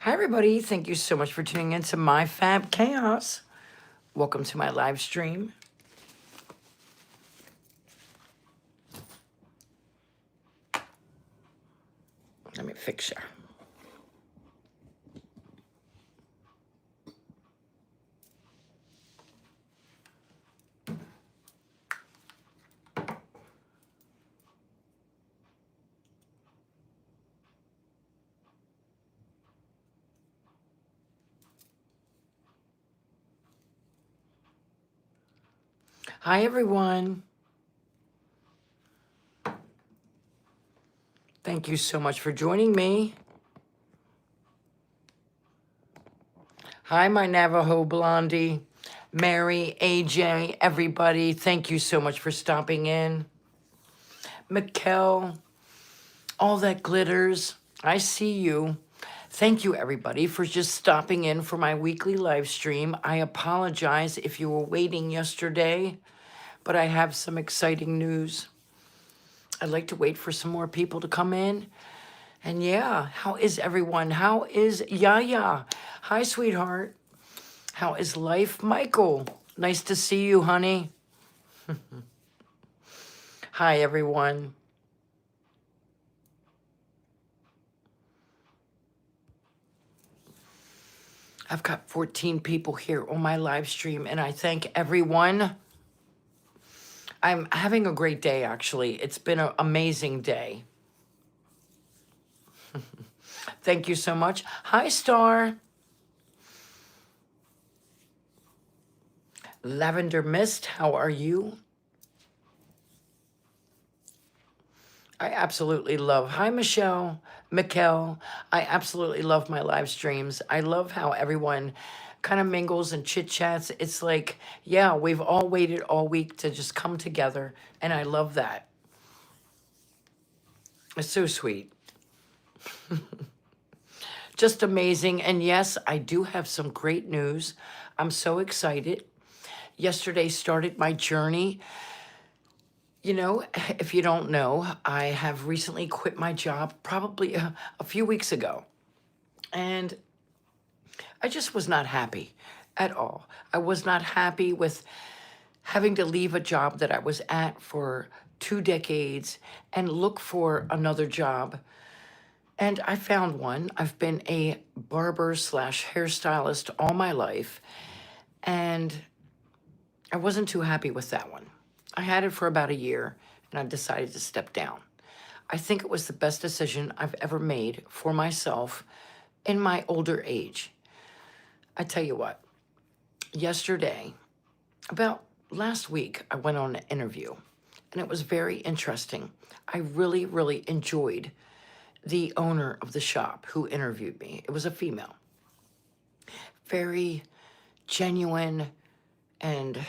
Hi, everybody. Thank you so much for tuning into My Fab Chaos. Welcome to my live stream. Let me fix you. Hi, everyone. Thank you so much for joining me. Hi, my Navajo Blondie, Mary, AJ, everybody. Thank you so much for stopping in. Mikkel, all that glitters. I see you. Thank you, everybody, for just stopping in for my weekly live stream. I apologize if you were waiting yesterday, but I have some exciting news. I'd like to wait for some more people to come in. And yeah, how is everyone? How is Yaya? Hi, sweetheart. How is life, Michael? Nice to see you, honey. Hi, everyone. I've got 14 people here on my live stream, and I thank everyone. I'm having a great day, actually. It's been an amazing day. Thank you so much. Hi, Star. Lavender Mist, how are you? I absolutely love. Hi, Michelle, Mikkel. I absolutely love my live streams. I love how everyone kind of mingles and chit chats. It's like, yeah, we've all waited all week to just come together, and I love that. It's so sweet. Just amazing. And yes, I do have some great news. I'm so excited. Yesterday started my journey. You know, if you don't know, I have recently quit my job probably a few weeks ago. And I just was not happy at all. I was not happy with having to leave a job that I was at for 2 decades and look for another job. And I found one. I've been a barber slash hairstylist all my life, and I wasn't too happy with that one. I had it for about a year, and I decided to step down. I think it was the best decision I've ever made for myself in my older age. I tell you what, yesterday, about last week, I went on an interview, and it was very interesting. I really, really enjoyed the owner of the shop who interviewed me. It was a female, very genuine, and,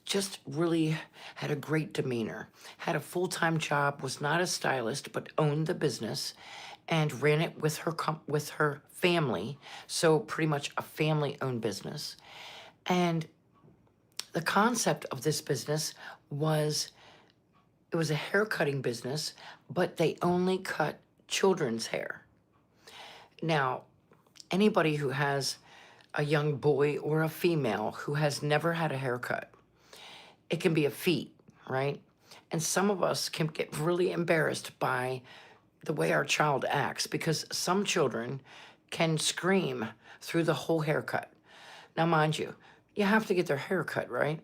just really had a great demeanor. Had a full-time job, was not a stylist, but owned the business and ran it with with her family. So pretty much a family-owned business. And the concept of this business was it was a hair cutting business, but they only cut children's hair. Now, anybody who has a young boy or a female who has never had a haircut, it can be a feat, right? And some of us can get really embarrassed by the way our child acts because some children can scream through the whole haircut. Now, mind you, you have to get their hair cut, right?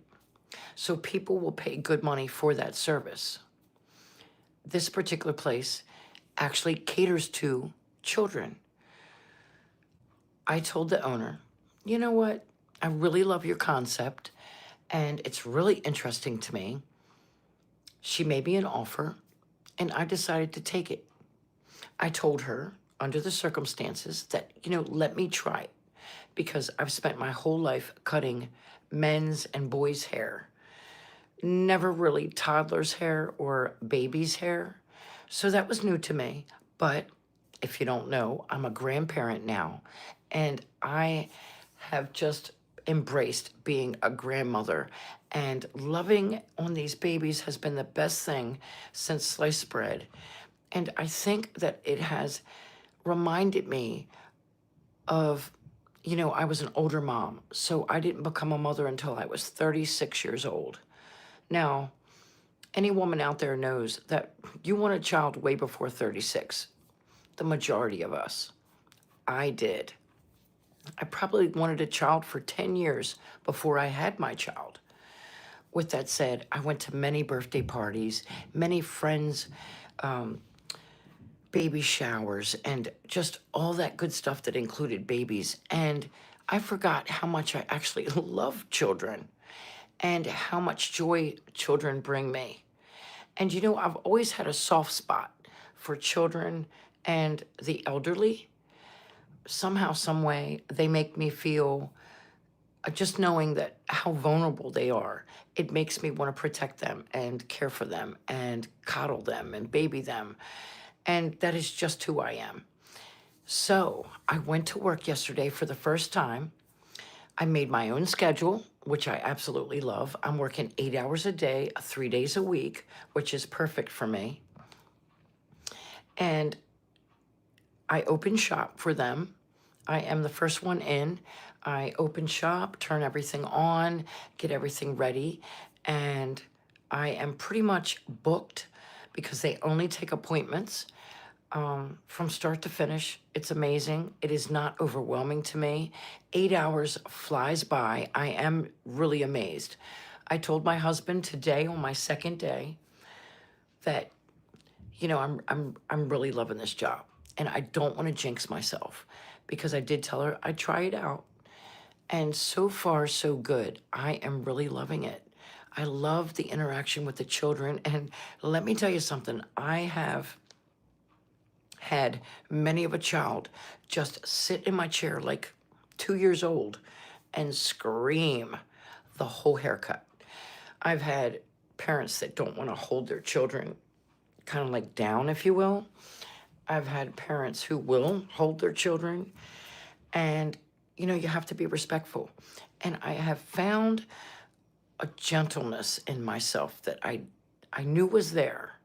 So people will pay good money for that service. This particular place actually caters to children. I told the owner, you know what? I really love your concept, and it's really interesting to me. She made me an offer, and I decided to take it. I told her, under the circumstances, that, let me try it because I've spent my whole life cutting men's and boys' hair, never really toddlers' hair or babies' hair. So that was new to me. But if you don't know, I'm a grandparent now, and I have just embraced being a grandmother. And loving on these babies has been the best thing since sliced bread. And I think that it has reminded me of, I was an older mom, so I didn't become a mother until I was 36 years old. Now, any woman out there knows that you want a child way before 36. The majority of us. I did. I probably wanted a child for 10 years before I had my child. With that said, I went to many birthday parties, many friends' baby showers, and just all that good stuff that included babies. And I forgot how much I actually love children and how much joy children bring me. And I've always had a soft spot for children and the elderly. Somehow, some way, they make me feel, just knowing that how vulnerable they are, it makes me want to protect them and care for them and coddle them and baby them. And that is just who I am. So I went to work yesterday for the first time. I made my own schedule, which I absolutely love. I'm working 8 hours a day, 3 days a week, which is perfect for me. And I open shop for them. I am the first one in. I open shop, turn everything on, get everything ready, and I am pretty much booked because they only take appointments from start to finish. It's amazing. It is not overwhelming to me. 8 hours flies by. I am really amazed. I told my husband today on my second day that I'm really loving this job, and I don't want to jinx myself because I did tell her I'd try it out. And so far, so good. I am really loving it. I love the interaction with the children. And let me tell you something. I have had many of a child just sit in my chair like 2 years old and scream the whole haircut. I've had parents that don't want to hold their children kind of like down, if you will. I've had parents who will hold their children, and you have to be respectful. And I have found a gentleness in myself that I knew was there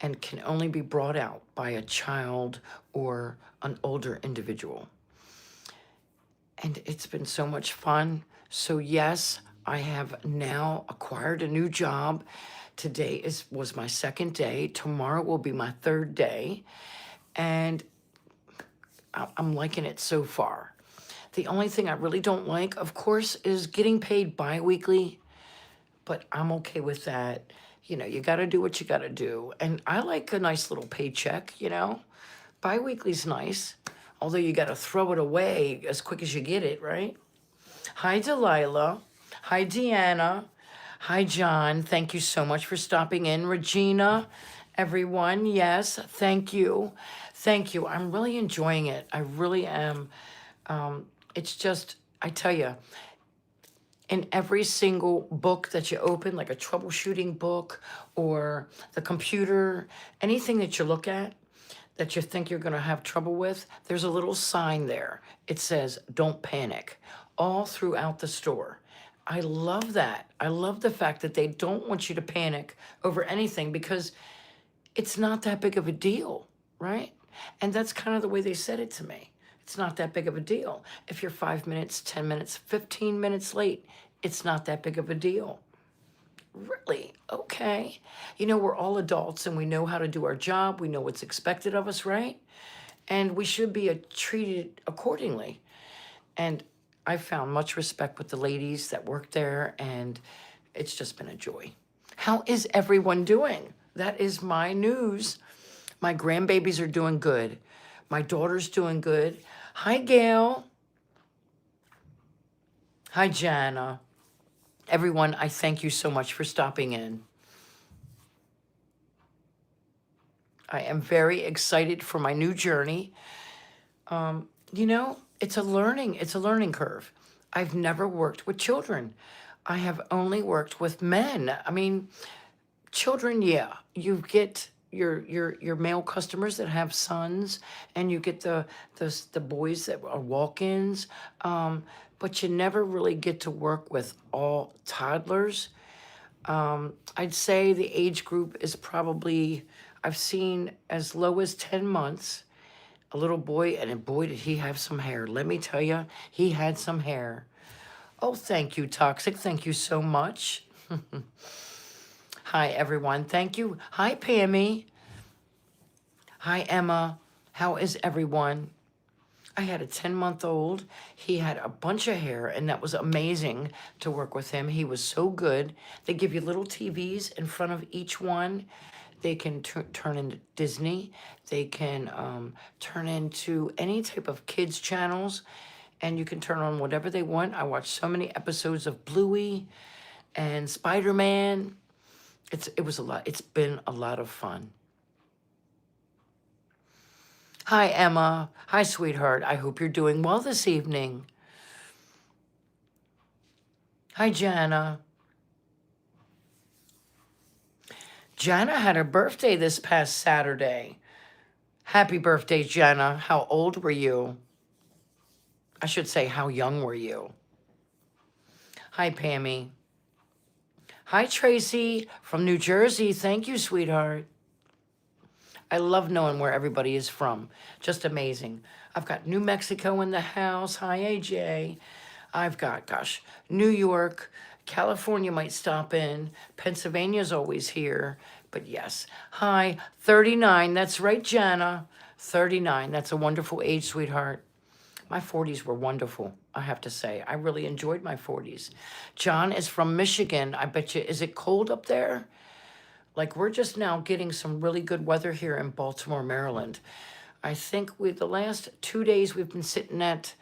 and can only be brought out by a child or an older individual. And it's been so much fun. So yes, I have now acquired a new job. Today was my second day. Tomorrow will be my third day. And I'm liking it so far. The only thing I really don't like, of course, is getting paid bi-weekly, but I'm okay with that. You got to do what you got to do. And I like a nice little paycheck, Bi-weekly's nice, although you got to throw it away as quick as you get it, right? Hi, Delilah. Hi, Deanna. Hi, John. Thank you so much for stopping in. Regina, everyone, yes, thank you. Thank you. I'm really enjoying it. I really am. It's just, I tell you, in every single book that you open, like a troubleshooting book or the computer, anything that you look at that you think you're going to have trouble with, there's a little sign there. It says, don't panic, all throughout the store. I love that. I love the fact that they don't want you to panic over anything because it's not that big of a deal, right? And that's kind of the way they said it to me. It's not that big of a deal. If you're 5 minutes, 10 minutes, 15 minutes late, it's not that big of a deal. Really? Okay. We're all adults and we know how to do our job. We know what's expected of us, right? And we should be treated accordingly. And I found much respect with the ladies that work there, and it's just been a joy. How is everyone doing? That is my news. My grandbabies are doing good. My daughter's doing good. Hi, Gail. Hi, Jana. Everyone, I thank you so much for stopping in. I am very excited for my new journey. It's a learning curve. I've never worked with children. I have only worked with men. I mean, children, yeah, you get your male customers that have sons, and you get the boys that are walk-ins, but you never really get to work with all toddlers. I'd say the age group is probably, I've seen as low as 10 months A little boy, and boy, did he have some hair. Let me tell you, he had some hair. Oh, thank you, Toxic. Thank you so much. Hi, everyone. Thank you. Hi, Pammy. Hi, Emma. How is everyone? I had a 10-month-old. He had a bunch of hair, and that was amazing to work with him. He was so good. They give you little TVs in front of each one. They can turn into Disney. They can turn into any type of kids channels, and you can turn on whatever they want. I watched so many episodes of Bluey and Spider-Man. It was a lot. It's been a lot of fun. Hi, Emma. Hi, sweetheart. I hope you're doing well this evening. Hi, Jana. Jana had her birthday this past Saturday. Happy birthday, Jana. How old were you? I should say, how young were you? Hi, Pammy. Hi, Tracy from New Jersey. Thank you, sweetheart. I love knowing where everybody is from. Just amazing. I've got New Mexico in the house. Hi, AJ. I've got, gosh, New York. California might stop in. Pennsylvania's always here. But yes. Hi, 39. That's right, Jana. 39. That's a wonderful age, sweetheart. My 40s were wonderful, I have to say. I really enjoyed my 40s. John is from Michigan. I bet you, is it cold up there? Like, we're just now getting some really good weather here in Baltimore, Maryland. I think the last 2 days we've been sitting at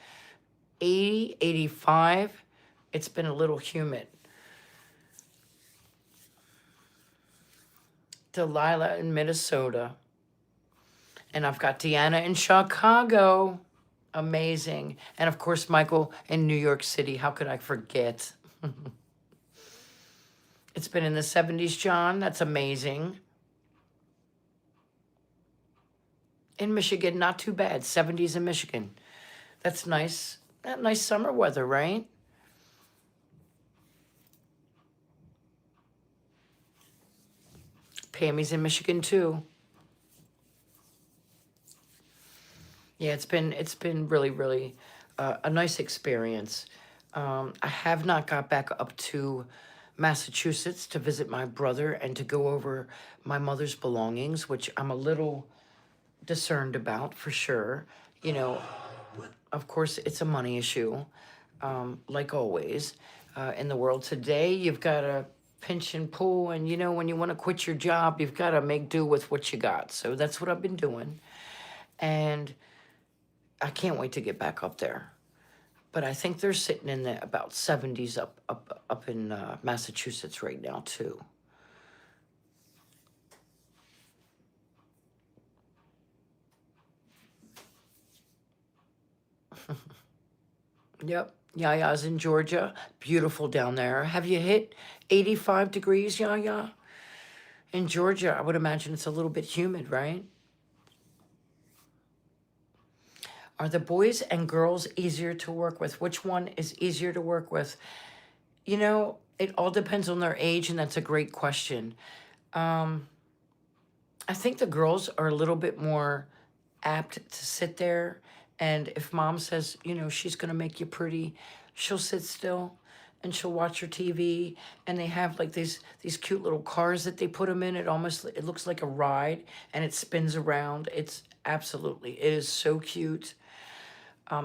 80, 85. It's been a little humid. Delilah in Minnesota. And I've got Deanna in Chicago. Amazing. And of course, Michael in New York City. How could I forget? It's been in the 70s, John. That's amazing. In Michigan, not too bad. 70s in Michigan. That's nice. That nice summer weather, right? Pammy's in Michigan too. Yeah, it's been really, really a nice experience. I have not got back up to Massachusetts to visit my brother and to go over my mother's belongings, which I'm a little discerned about for sure. You know, of course, it's a money issue, like always. In the world today, you've got to pinch and pull, and you know, when you want to quit your job, you've got to make do with what you got. So that's what I've been doing. And I can't wait to get back up there. But I think they're sitting in the about 70s up in Massachusetts right now too. Yep. Yaya's in Georgia. Beautiful down there. Have you hit 85 degrees, Yaya? In Georgia, I would imagine it's a little bit humid, right? Are the boys and girls easier to work with? Which one is easier to work with? You know, it all depends on their age, and that's a great question. Um, I think the girls are a little bit more apt to sit there, and if mom says, you know, she's going to make you pretty, she'll sit still and she'll watch her TV. And they have like these cute little cars that they put them in. It looks like a ride, and it spins around. It's absolutely, it is so cute.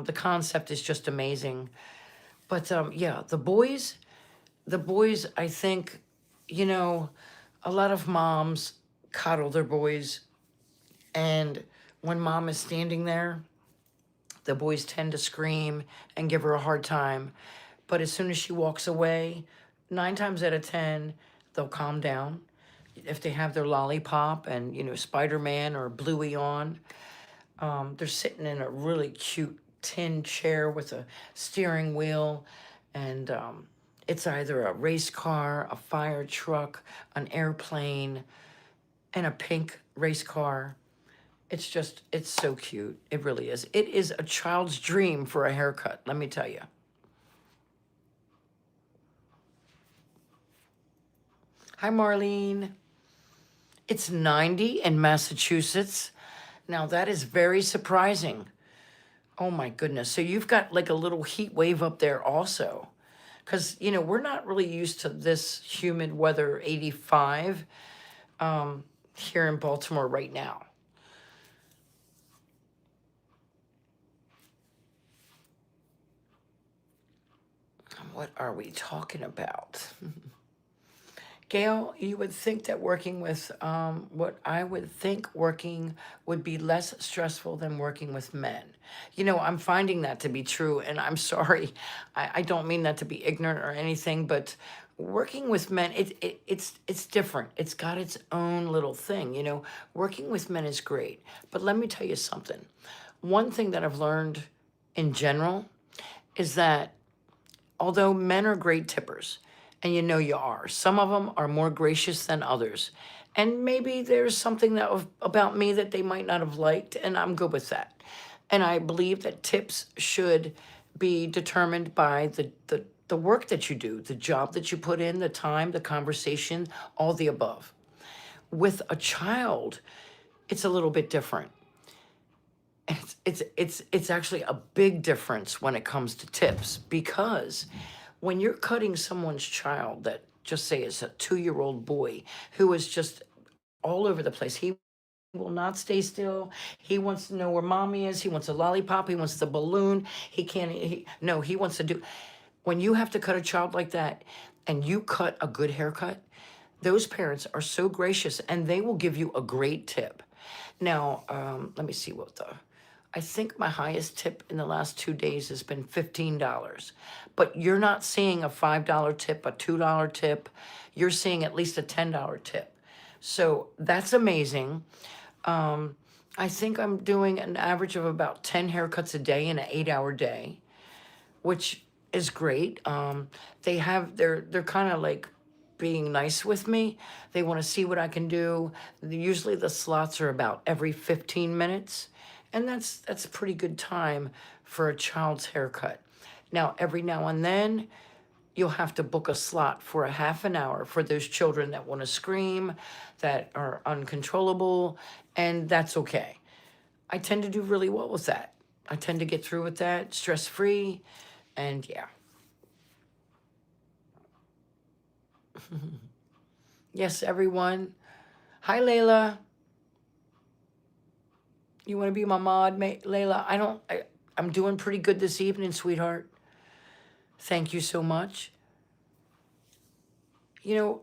The concept is just amazing. But yeah, the boys, I think, you know, a lot of moms coddle their boys, and when mom is standing there, the boys tend to scream and give her a hard time. But as soon as she walks away, 9 times out of 10, they'll calm down. If they have their lollipop and, you know, Spider-Man or Bluey on, they're sitting in a really cute tin chair with a steering wheel, and it's either a race car, a fire truck, an airplane, and a pink race car. It's so cute. It really is. It is a child's dream for a haircut, let me tell you. Hi, Marlene. It's 90 in Massachusetts. Now that is very surprising. Oh my goodness. So you've got like a little heat wave up there also. Because, we're not really used to this humid weather, 85, here in Baltimore right now. What are we talking about? Gail, you would think that working with, what I would think working would be less stressful than working with men. I'm finding that to be true, and I'm sorry. I don't mean that to be ignorant or anything, but working with men, it's different. It's got its own little thing. Working with men is great. But let me tell you something. One thing that I've learned in general is that although men are great tippers, and you are, some of them are more gracious than others. And maybe there's something about me that they might not have liked, and I'm good with that. And I believe that tips should be determined by the work that you do, the job that you put in, the time, the conversation, all the above. With a child, it's a little bit different. It's actually a big difference when it comes to tips, because when you're cutting someone's child that, just say, is a 2-year-old boy who is just all over the place, he will not stay still. He wants to know where mommy is. He wants a lollipop. He wants the balloon. He can't. No, he wants to do. When you have to cut a child like that, and you cut a good haircut, those parents are so gracious, and they will give you a great tip. Now, let me see what I think my highest tip in the last 2 days has been $15. But you're not seeing a $5 tip, a $2 tip. You're seeing at least a $10 tip. So that's amazing. I think I'm doing an average of about 10 haircuts a day in an 8-hour day, which is great. They're kind of like being nice with me. They want to see what I can do. Usually the slots are about every 15 minutes, and that's a pretty good time for a child's haircut. Now, every now and then, you'll have to book a slot for a half an hour for those children that want to scream, that are uncontrollable, and that's okay. I tend to do really well with that. I tend to get through with that stress-free, and yeah. Yes, everyone. Hi, Layla. You want to be my mod, Layla? I'm doing pretty good this evening, sweetheart. Thank you so much. You know,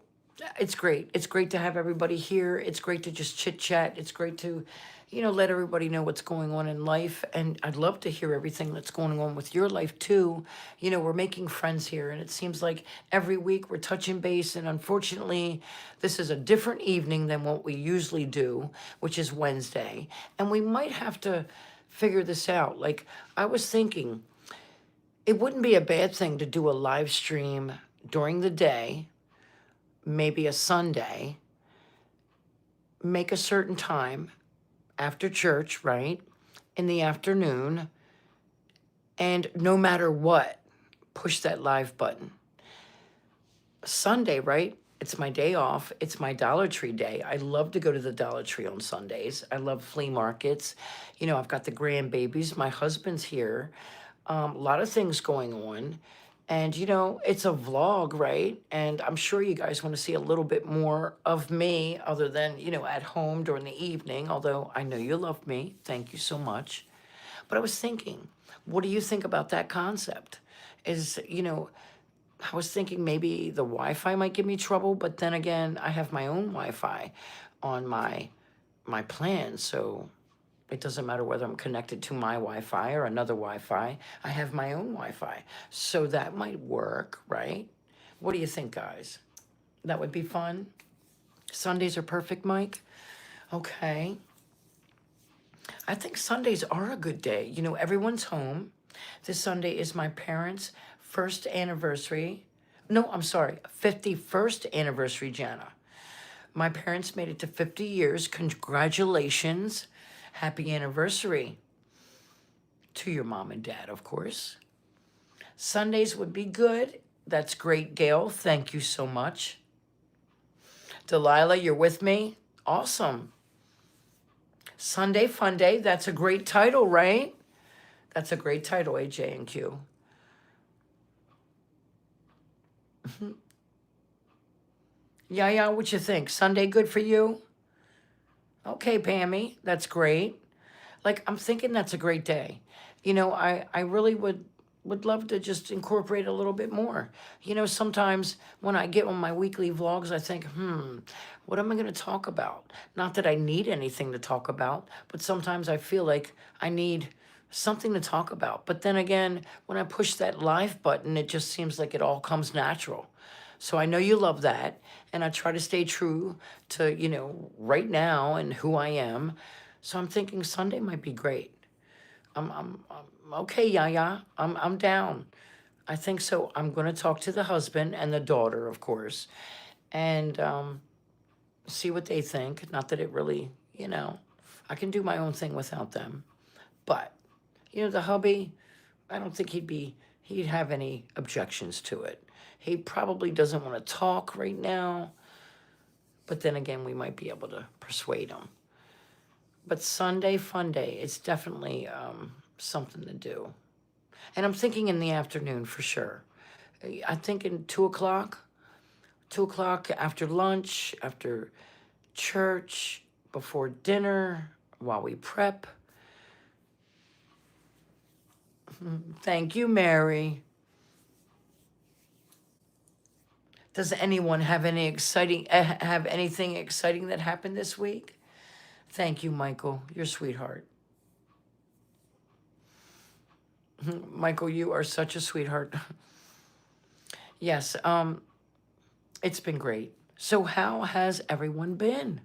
it's great. It's great to have everybody here. It's great to just chit chat. It's great to, let everybody know what's going on in life. And I'd love to hear everything that's going on with your life too. We're making friends here, and it seems like every week we're touching base. And unfortunately, this is a different evening than what we usually do, which is Wednesday. And we might have to figure this out. Like, I was thinking, it wouldn't be a bad thing to do a live stream during the day, maybe a Sunday, make a certain time after church, right? In the afternoon, and no matter what, push that live button. Sunday, right? It's my day off. It's my Dollar Tree day. I love to go to the Dollar Tree on Sundays. I love flea markets. I've got the grandbabies. My husband's here. A lot of things going on. And, it's a vlog, right? And I'm sure you guys want to see a little bit more of me other than, at home during the evening, although I know you love me. Thank you so much. But I was thinking, what do you think about that concept? I was thinking maybe the Wi-Fi might give me trouble, but then again, I have my own Wi-Fi on my plan, so it doesn't matter whether I'm connected to my Wi-Fi or another Wi-Fi. I have my own Wi-Fi. So that might work, right? What do you think, guys? That would be fun? Sundays are perfect, Mike? Okay. I think Sundays are a good day. Everyone's home. This Sunday is my parents' first anniversary. No, I'm sorry, 51st anniversary, Jana. My parents made it to 50 years. Congratulations. Happy anniversary to your mom and dad, of course. Sundays would be good. That's great, Gail. Thank you so much. Delilah, you're with me? Awesome. Sunday Fun Day. That's a great title, right? That's a great title, AJ and Q. Yeah, what you think? Sunday good for you? Okay, Pammy, that's great. Like, I'm thinking that's a great day. I really would love to just incorporate a little bit more. Sometimes when I get on my weekly vlogs, I think, what am I going to talk about? Not that I need anything to talk about, but sometimes I feel like I need something to talk about. But then again, when I push that live button, it just seems like it all comes natural. So I know you love that, and I try to stay true to, right now and who I am. So I'm thinking Sunday might be great. I'm okay, Yaya. I'm down. I think so. I'm going to talk to the husband and the daughter, of course, and see what they think. Not that it really, I can do my own thing without them. But, the hubby, I don't think he'd have any objections to it. He probably doesn't want to talk right now, but then again, we might be able to persuade him. But Sunday Fun Day, it's definitely something to do. And I'm thinking in the afternoon for sure. I'm thinking 2 o'clock. 2 o'clock after lunch, after church, before dinner, while we prep. Thank you, Mary. Does anyone have have anything exciting that happened this week? Thank you, Michael. You're a sweetheart. Michael, you are such a sweetheart. Yes, it's been great. So how has everyone been?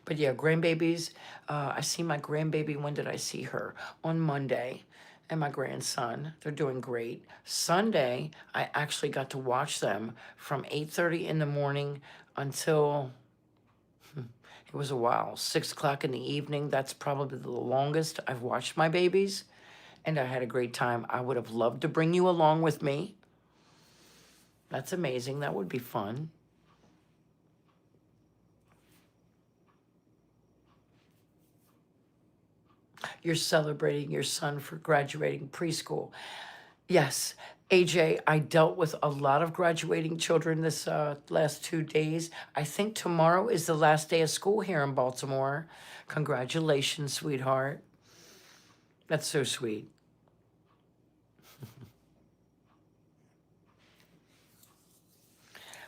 But yeah, grandbabies. I see my grandbaby. When did I see her? On Monday. And my grandson. They're doing great. Sunday, I actually got to watch them from 8:30 in the morning until it was a while. 6 o'clock in the evening. That's probably the longest I've watched my babies. And I had a great time. I would have loved to bring you along with me. That's amazing. That would be fun. You're celebrating your son for graduating preschool. Yes, AJ, I dealt with a lot of graduating children this last 2 days. I think tomorrow is the last day of school here in Baltimore. Congratulations, sweetheart. That's so sweet.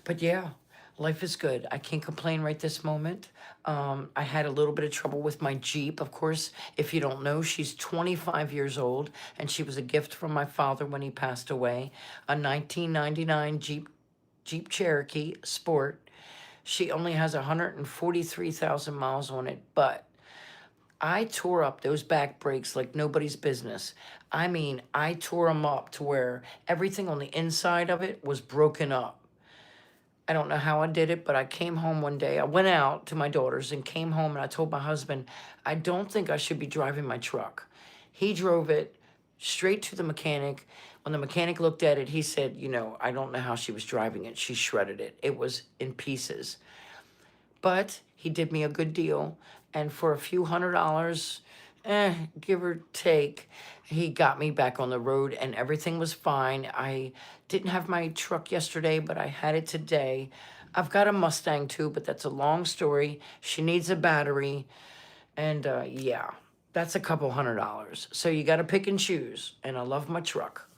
But yeah, life is good. I can't complain right this moment. I had a little bit of trouble with my Jeep. Of course, if you don't know, she's 25 years old, and she was a gift from my father when he passed away. A 1999 Jeep Cherokee Sport. She only has 143,000 miles on it, but I tore up those back brakes like nobody's business. I mean, I tore them up to where everything on the inside of it was broken up. I don't know how I did it, but I came home one day. I went out to my daughter's and came home, and I told my husband, I don't think I should be driving my truck. He drove it straight to the mechanic. When the mechanic looked at it, he said, I don't know how she was driving it. She shredded it. It was in pieces. But he did me a good deal. And for a few $100, give or take, he got me back on the road and everything was fine. I didn't have my truck yesterday, but I had it today. I've got a Mustang too, but that's a long story. She needs a battery. And yeah, that's a couple $100. So you got to pick and choose. And I love my truck.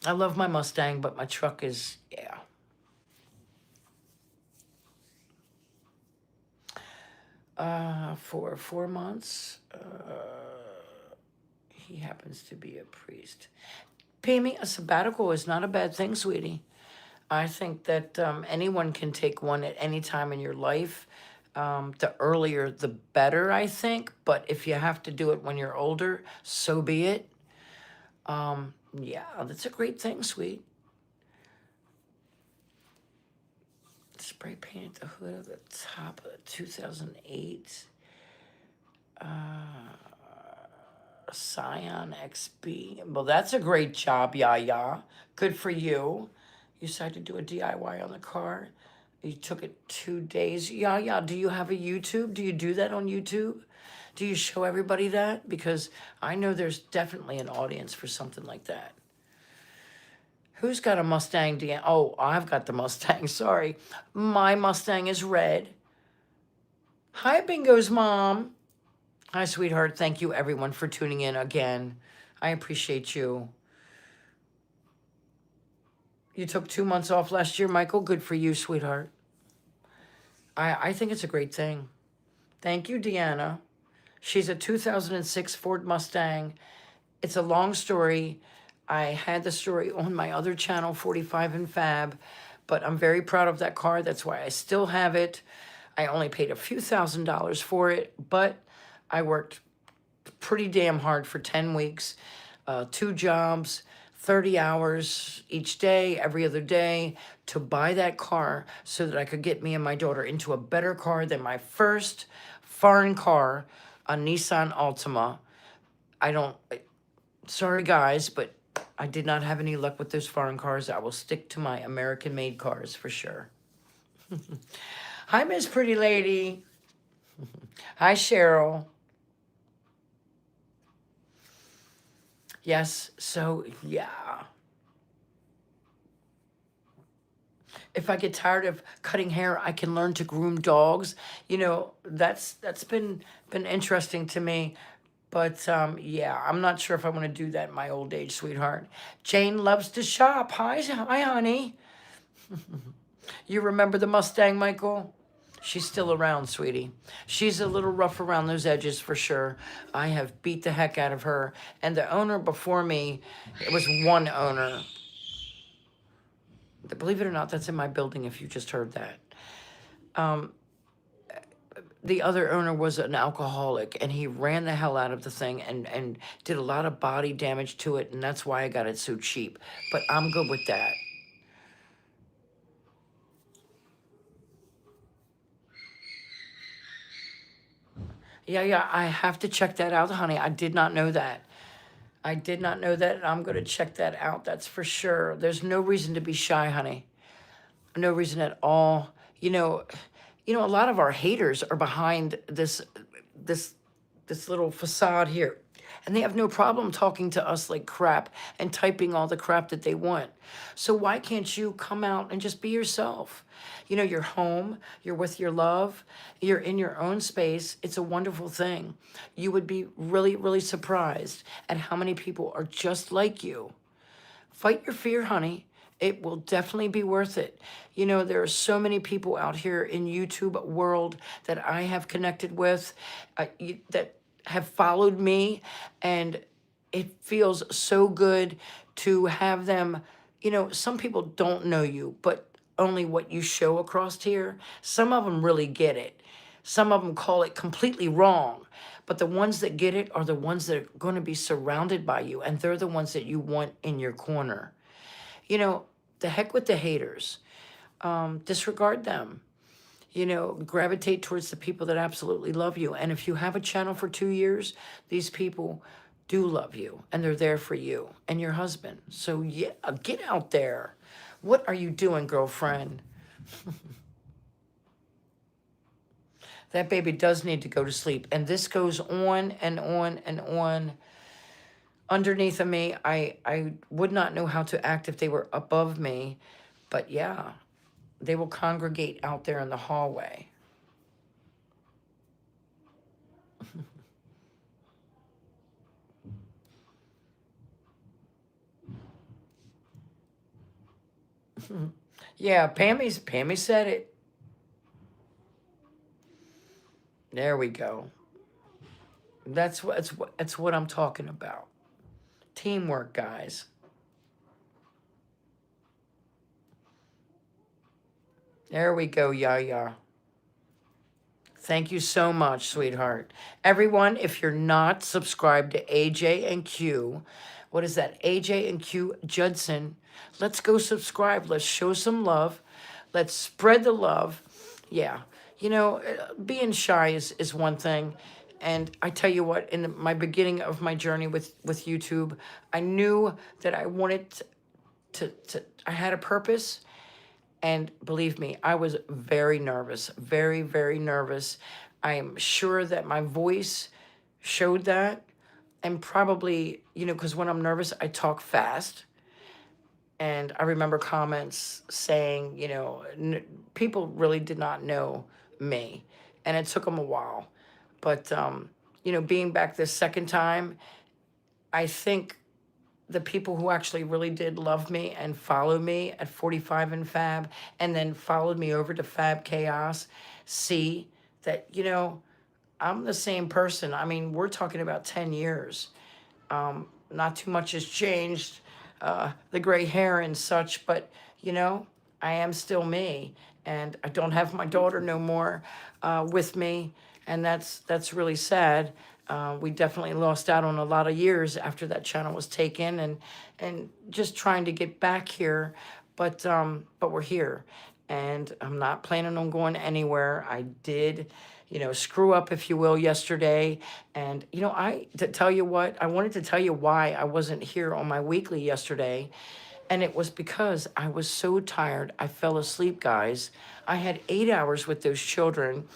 I love my Mustang, but my truck is, yeah. For 4 months, he happens to be a priest. Pammy, a sabbatical is not a bad thing, sweetie. I think that anyone can take one at any time in your life. The earlier, the better, I think. But if you have to do it when you're older, so be it. Yeah, that's a great thing, sweet. Spray painted the hood of the top of the 2008 Scion XB. Well, that's a great job, Yaya. Good for you. You decided to do a DIY on the car. You took it 2 days. Yeah, yeah. Do you have a YouTube? Do you do that on YouTube? Do you show everybody that? Because I know there's definitely an audience for something like that. Who's got a Mustang? Oh, I've got the Mustang. Sorry. My Mustang is red. Hi, Bingo's mom. Hi, sweetheart. Thank you, everyone, for tuning in again. I appreciate you. You took 2 months off last year, Michael. Good for you, sweetheart. I think it's a great thing. Thank you, Deanna. She's a 2006 Ford Mustang. It's a long story. I had the story on my other channel, 45 and Fab, but I'm very proud of that car. That's why I still have it. I only paid a few $1,000s for it, but I worked pretty damn hard for 10 weeks, 2 jobs, 30 hours each day, every other day, to buy that car so that I could get me and my daughter into a better car than my first foreign car, a Nissan Altima. Sorry guys, but I did not have any luck with those foreign cars. I will stick to my American-made cars for sure. Hi, Miss Pretty Lady. Hi, Cheryl. Yes, so yeah. If I get tired of cutting hair, I can learn to groom dogs. You know, that's been interesting to me. But yeah, I'm not sure if I want to do that in my old age, sweetheart. Jane loves to shop. Hi, honey. You remember the Mustang, Michael? She's still around, sweetie. She's a little rough around those edges for sure. I have beat the heck out of her. And the owner before me, it was one owner. Believe it or not, that's in my building if you just heard that. The other owner was an alcoholic, and he ran the hell out of the thing and did a lot of body damage to it, and that's why I got it so cheap. But I'm good with that. Yeah, I have to check that out, honey. I did not know that. I did not know that, and I'm going to check that out. That's for sure. There's no reason to be shy, honey. No reason at all. A lot of our haters are behind this little facade here. And they have no problem talking to us like crap and typing all the crap that they want. So why can't you come out and just be yourself? You're home, you're with your love, you're in your own space. It's a wonderful thing. You would be really, really surprised at how many people are just like you. Fight your fear, honey. It will definitely be worth it. There are so many people out here in YouTube world that I have connected with that have followed me, and it feels so good to have them. Some people don't know you, but only what you show across here. Some of them really get it. Some of them call it completely wrong. But the ones that get it are the ones that are going to be surrounded by you, and they're the ones that you want in your corner. The heck with the haters. Disregard them. Gravitate towards the people that absolutely love you. And if you have a channel for 2 years, these people do love you, and they're there for you and your husband. So yeah, get out there. What are you doing, girlfriend? That baby does need to go to sleep. And this goes on and on and on. Underneath of me, I would not know how to act if they were above me. But yeah, they will congregate out there in the hallway. Yeah, Pammy said it. There we go. That's what I'm talking about. Teamwork, guys. There we go, Yaya. Thank you so much, sweetheart. Everyone, if you're not subscribed to AJ and Q, what is that? AJ and Q Judson. Let's go subscribe. Let's show some love. Let's spread the love. Yeah. Being shy is one thing. And I tell you what, in my beginning of my journey with YouTube, I knew that I wanted I had a purpose, And believe me, I was very nervous, very, very nervous. I am sure that my voice showed that. And probably, because when I'm nervous, I talk fast. And I remember comments saying, people really did not know me. And it took them a while. But, being back this second time, I think the people who actually really did love me and follow me at 45 and Fab, and then followed me over to Fab Chaos, see that, I'm the same person. I mean, we're talking about 10 years. Not too much has changed, the gray hair and such, but, I am still me. And I don't have my daughter no more with me. And that's really sad. We definitely lost out on a lot of years after that channel was taken, and just trying to get back here, but we're here, and I'm not planning on going anywhere. I did, screw up, if you will, yesterday, and to tell you what, I wanted to tell you why I wasn't here on my weekly yesterday. And it was because I was so tired. I fell asleep, guys. I had 8 hours with those children,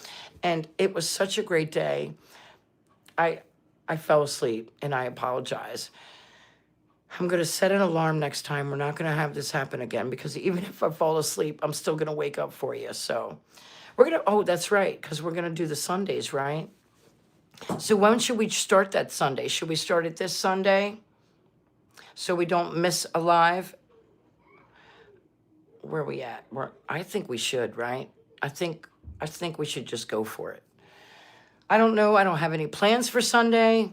and it was such a great day. I I fell asleep, and I apologize. I'm going to set an alarm next time. We're not going to have this happen again, because even if I fall asleep, I'm still going to wake up for you. So we're going to, oh, that's right, because we're going to do the Sundays, right? So when should we start that Sunday? Should we start it this Sunday so we don't miss a live? Where are we at? I think we should, right? I think we should just go for it. I don't know. I don't have any plans for Sunday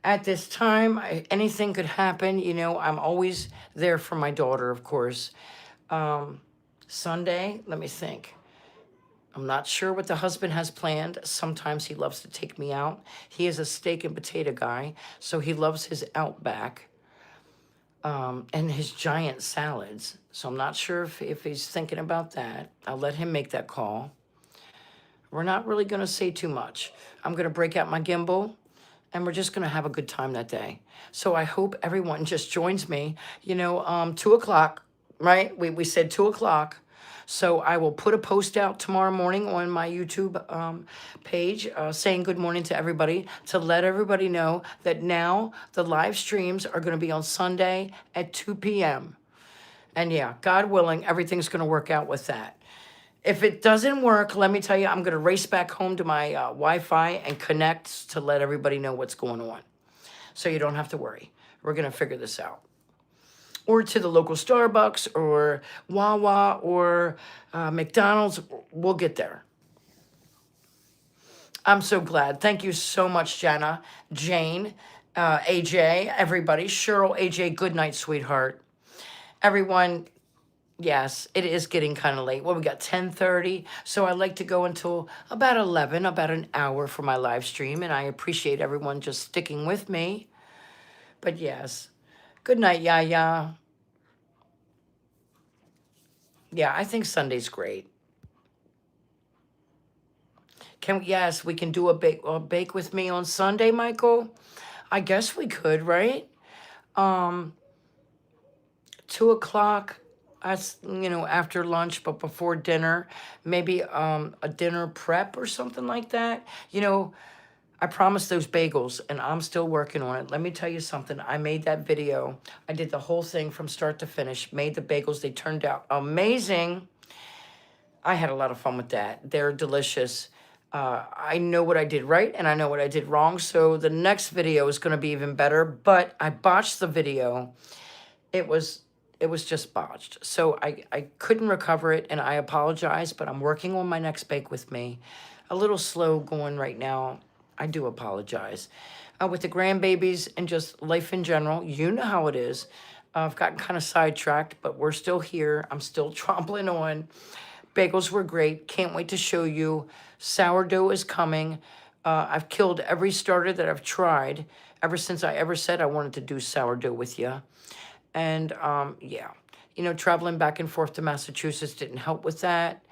at this time. Anything could happen. I'm always there for my daughter, of course. Sunday, let me think. I'm not sure what the husband has planned. Sometimes he loves to take me out. He is a steak and potato guy, so he loves his Outback and his giant salads. So I'm not sure if he's thinking about that. I'll let him make that call. We're not really going to say too much. I'm going to break out my gimbal, and we're just going to have a good time that day. So I hope everyone just joins me. 2 o'clock, right? We said 2 o'clock. So I will put a post out tomorrow morning on my YouTube page saying good morning to everybody, to let everybody know that now the live streams are going to be on Sunday at 2 p.m. And yeah, God willing, everything's going to work out with that. If it doesn't work, let me tell you, I'm going to race back home to my Wi-Fi and connect to let everybody know what's going on. So you don't have to worry. We're going to figure this out. Or to the local Starbucks or Wawa or McDonald's. We'll get there. I'm so glad. Thank you so much, Jenna, Jane, AJ, everybody. Cheryl, AJ, good night, sweetheart. Everyone, yes, it is getting kind of late. Well, we got 10:30, so I like to go until about 11, about an hour for my live stream, and I appreciate everyone just sticking with me. But yes, good night, Yaya. Yeah, I think Sunday's great. Yes, we can do a bake with me on Sunday, Michael. I guess we could, right? 2 o'clock. That's, after lunch, but before dinner, maybe a dinner prep or something like that. I promised those bagels, and I'm still working on it. Let me tell you something. I made that video. I did the whole thing from start to finish, made the bagels. They turned out amazing. I had a lot of fun with that. They're delicious. I know what I did right, and I know what I did wrong, so the next video is going to be even better, but I botched the video. It was just botched. So I couldn't recover it, and I apologize, but I'm working on my next bake with me. A little slow going right now. I do apologize. With the grandbabies and just life in general, you know how it is. I've gotten kind of sidetracked, but we're still here. I'm still trompling on. Bagels were great. Can't wait to show you. Sourdough is coming. I've killed every starter that I've tried ever since I ever said I wanted to do sourdough with you. And yeah, traveling back and forth to Massachusetts didn't help with that.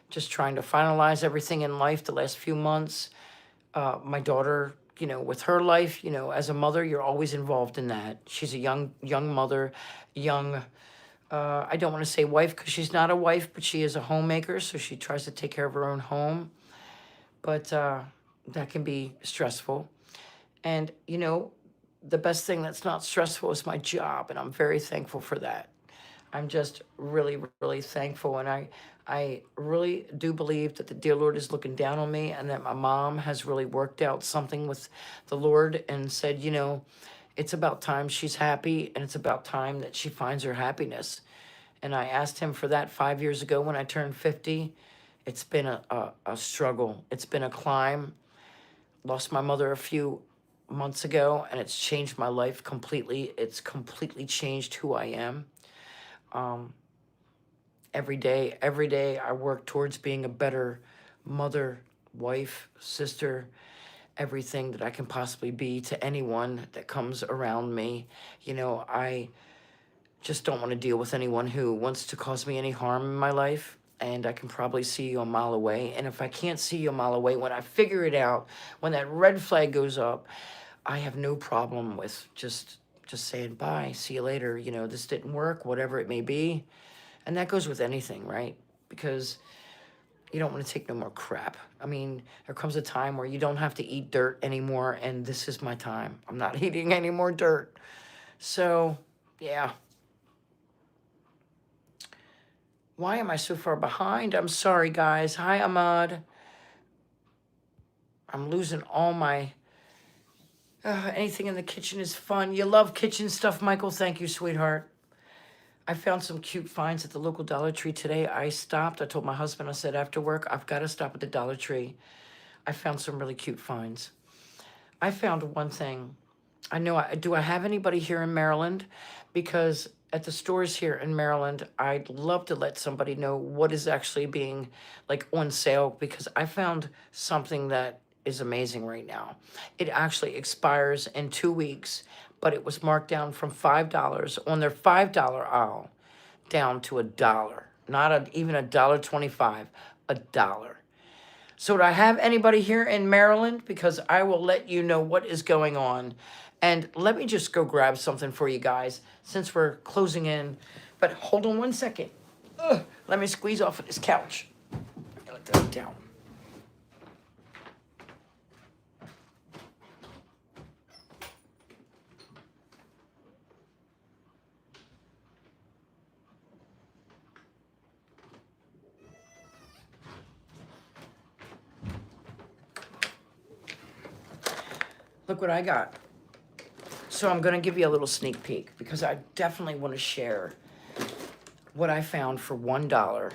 Just trying to finalize everything in life the last few months. My daughter, with her life, as a mother, you're always involved in that. She's a young mother, young I don't want to say wife because she's not a wife, but she is a homemaker, so she tries to take care of her own home. But that can be stressful. And, the best thing that's not stressful is my job, and I'm very thankful for that. I'm just really, really thankful. And I really do believe that the dear Lord is looking down on me and that my mom has really worked out something with the Lord and said, it's about time she's happy and it's about time that she finds her happiness. And I asked him for that 5 years ago when I turned 50. It's been a struggle. It's been a climb. Lost my mother a few months ago and it's changed my life completely. It's completely changed who I am. Um, every day I work towards being a better mother, wife, sister, everything that I can possibly be to anyone that comes around me. I just don't want to deal with anyone who wants to cause me any harm in my life. And I can probably see you a mile away. And if I can't see you a mile away, when I figure it out, when that red flag goes up, I have no problem with just saying bye, see you later. This didn't work, whatever it may be. And that goes with anything, right? Because you don't want to take no more crap. I mean, there comes a time where you don't have to eat dirt anymore, and this is my time. I'm not eating any more dirt. So, yeah. Why am I so far behind? I'm sorry, guys. Hi, Ahmad. I'm losing all my... anything in the kitchen is fun. You love kitchen stuff, Michael? Thank you, sweetheart. I found some cute finds at the local Dollar Tree today. I stopped. I told my husband, I said, after work, I've got to stop at the Dollar Tree. I found some really cute finds. I found one thing. Do I have anybody here in Maryland? Because at the stores here in Maryland, I'd love to let somebody know what is actually being like on sale, because I found something that is amazing right now. It actually expires in 2 weeks, but it was marked down from $5 on their $5 aisle down to $1. Not even $1.25, $1. So do I have anybody here in Maryland? Because I will let you know what is going on. And let me just go grab something for you guys since we're closing in. But hold on one second. Let me squeeze off of this couch. Let that down. Look what I got. So I'm going to give you a little sneak peek because I definitely want to share what I found for $1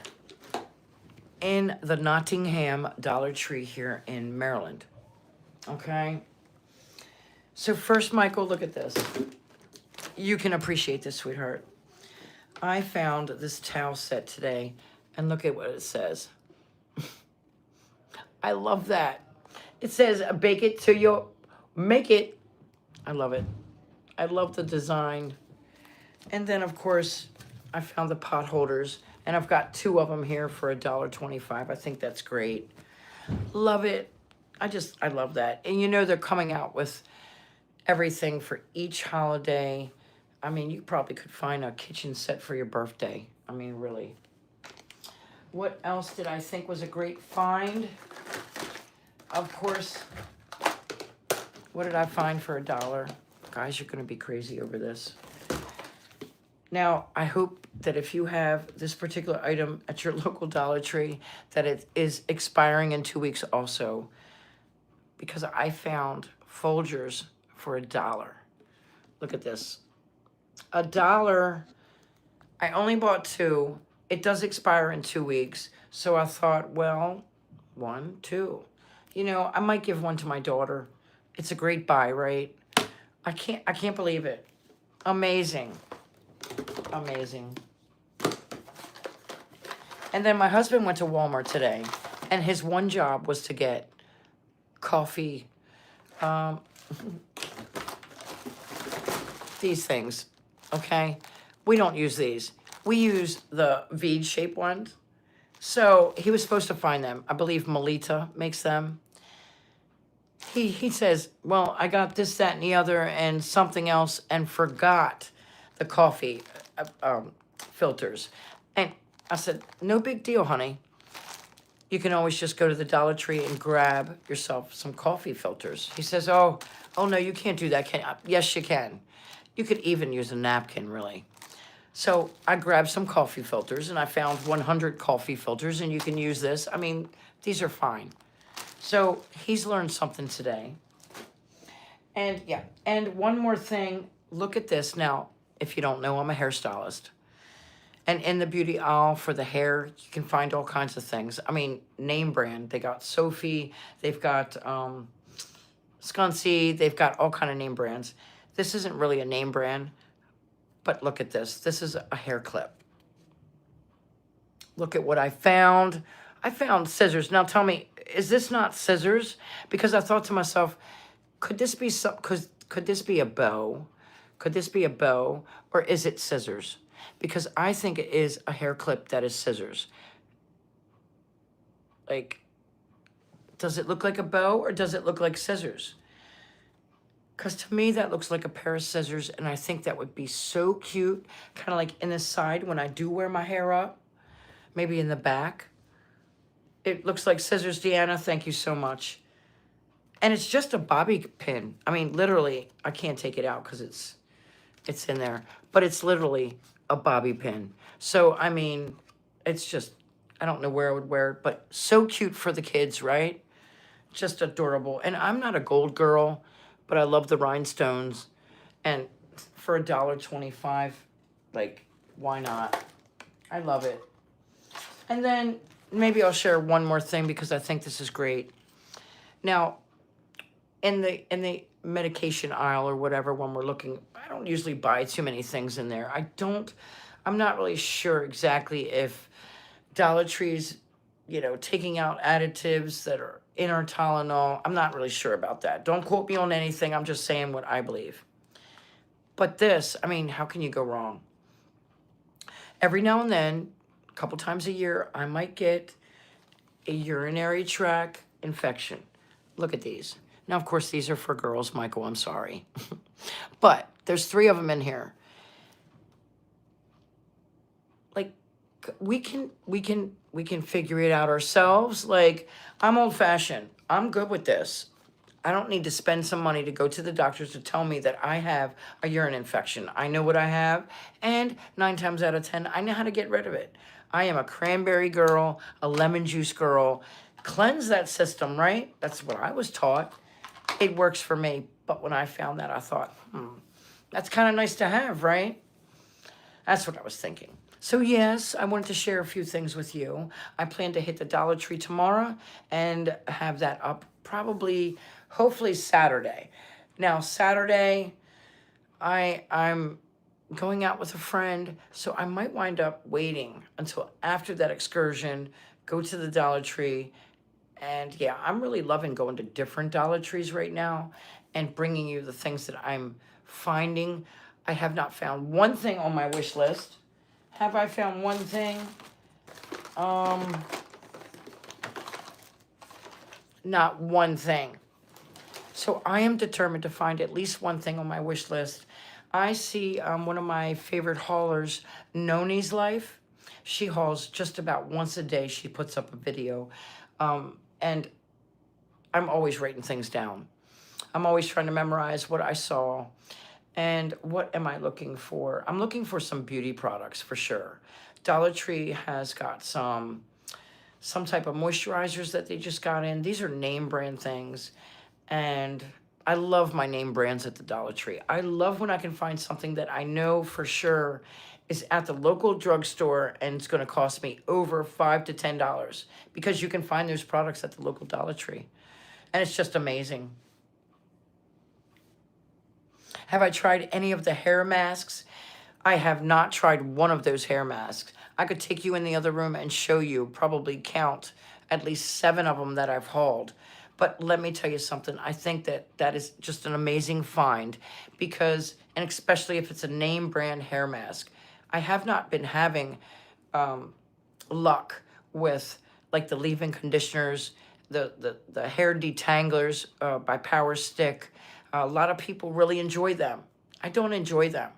in the Nottingham Dollar Tree here in Maryland. Okay? So first, Michael, look at this. You can appreciate this, sweetheart. I found this towel set today, and look at what it says. I love that. It says, bake it till you make it. I love it. I love the design. And then, of course, I found the pot holders, and I've got 2 of them here for $1.25. I think that's great. Love it. I love that. And they're coming out with everything for each holiday. I mean, you probably could find a kitchen set for your birthday. I mean, really. What else did I think was a great find? Of course, what did I find for $1? Guys, you're going to be crazy over this. Now, I hope that if you have this particular item at your local Dollar Tree, that it is expiring in 2 weeks also. Because I found Folgers for $1. Look at this. $1. I only bought 2. It does expire in 2 weeks. So I thought, well, 1, 2. I might give one to my daughter. It's a great buy, right? I can't believe it. Amazing. Amazing. And then my husband went to Walmart today, and his one job was to get coffee, these things, okay? We don't use these. We use the V-shaped ones. So he was supposed to find them. I believe Melita makes them. He says, well, I got this, that, and the other, and something else, and forgot the coffee filters. And I said, no big deal, honey. You can always just go to the Dollar Tree and grab yourself some coffee filters. He says, oh no, you can't do that, can you? Yes, you can. You could even use a napkin, really. So I grabbed some coffee filters, and I found 100 coffee filters, and you can use this. I mean, these are fine. So he's learned something today. And yeah, and one more thing, look at this. Now, if you don't know, I'm a hairstylist. And in the beauty aisle for the hair, you can find all kinds of things. I mean, name brand. They got Sophie, they've got Scunci, they've got all kind of name brands. This isn't really a name brand, but look at this. This is a hair clip. Look at what I found. I found scissors. Now tell me, is this not scissors? Because I thought to myself, could this be could this be a bow? Could this be a bow, or is it scissors? Because I think it is a hair clip that is scissors. Like, does it look like a bow, or does it look like scissors? Because to me, that looks like a pair of scissors, and I think that would be so cute, kind of like in the side when I do wear my hair up, maybe in the back. It looks like scissors, Deanna. Thank you so much. And it's just a bobby pin. I mean, literally, I can't take it out because it's in there. But it's literally a bobby pin. So, I mean, it's just, I don't know where I would wear it, but so cute for the kids, right? Just adorable. And I'm not a gold girl, but I love the rhinestones. And for $1.25, like, why not? I love it. And then maybe I'll share one more thing because I think this is great. Now, in the medication aisle or whatever, when we're looking, I don't usually buy too many things in there. I'm not really sure exactly if Dollar Tree's, taking out additives that are in our Tylenol. I'm not really sure about that. Don't quote me on anything. I'm just saying what I believe. But this, I mean, how can you go wrong? Every now and then, a couple times a year, I might get a urinary tract infection. Look at these. Now, of course, these are for girls, Michael, I'm sorry. But there's 3 of them in here. Like, we can figure it out ourselves. Like, I'm old-fashioned. I'm good with this. I don't need to spend some money to go to the doctors to tell me that I have a urine infection. I know what I have, and 9 times out of 10, I know how to get rid of it. I am a cranberry girl, a lemon juice girl. Cleanse that system, right? That's what I was taught. It works for me. But when I found that, I thought, that's kind of nice to have, right? That's what I was thinking. So yes, I wanted to share a few things with you. I plan to hit the Dollar Tree tomorrow and have that up probably, hopefully Saturday. Now, Saturday, I'm going out with a friend, so I might wind up waiting until after that excursion, go to the Dollar Tree. And yeah, I'm really loving going to different Dollar Trees right now and bringing you the things that I'm finding. I have not found one thing on my wish list. Have I found one thing? Not one thing. So I am determined to find at least one thing on my wish list. I see one of my favorite haulers, Noni's Life. She hauls just about once a day. She puts up a video. And I'm always writing things down. I'm always trying to memorize what I saw. And what am I looking for? I'm looking for some beauty products for sure. Dollar Tree has got some type of moisturizers that they just got in. These are name brand things. And I love my name brands at the Dollar Tree. I love when I can find something that I know for sure is at the local drugstore and it's going to cost me over $5 to $10 because you can find those products at the local Dollar Tree. And it's just amazing. Have I tried any of the hair masks? I have not tried one of those hair masks. I could take you in the other room and show you, probably count at least 7 of them that I've hauled. But let me tell you something. I think that is just an amazing find because, and especially if it's a name brand hair mask, I have not been having luck with like the leave-in conditioners, the hair detanglers by Power Stick. A lot of people really enjoy them. I don't enjoy them.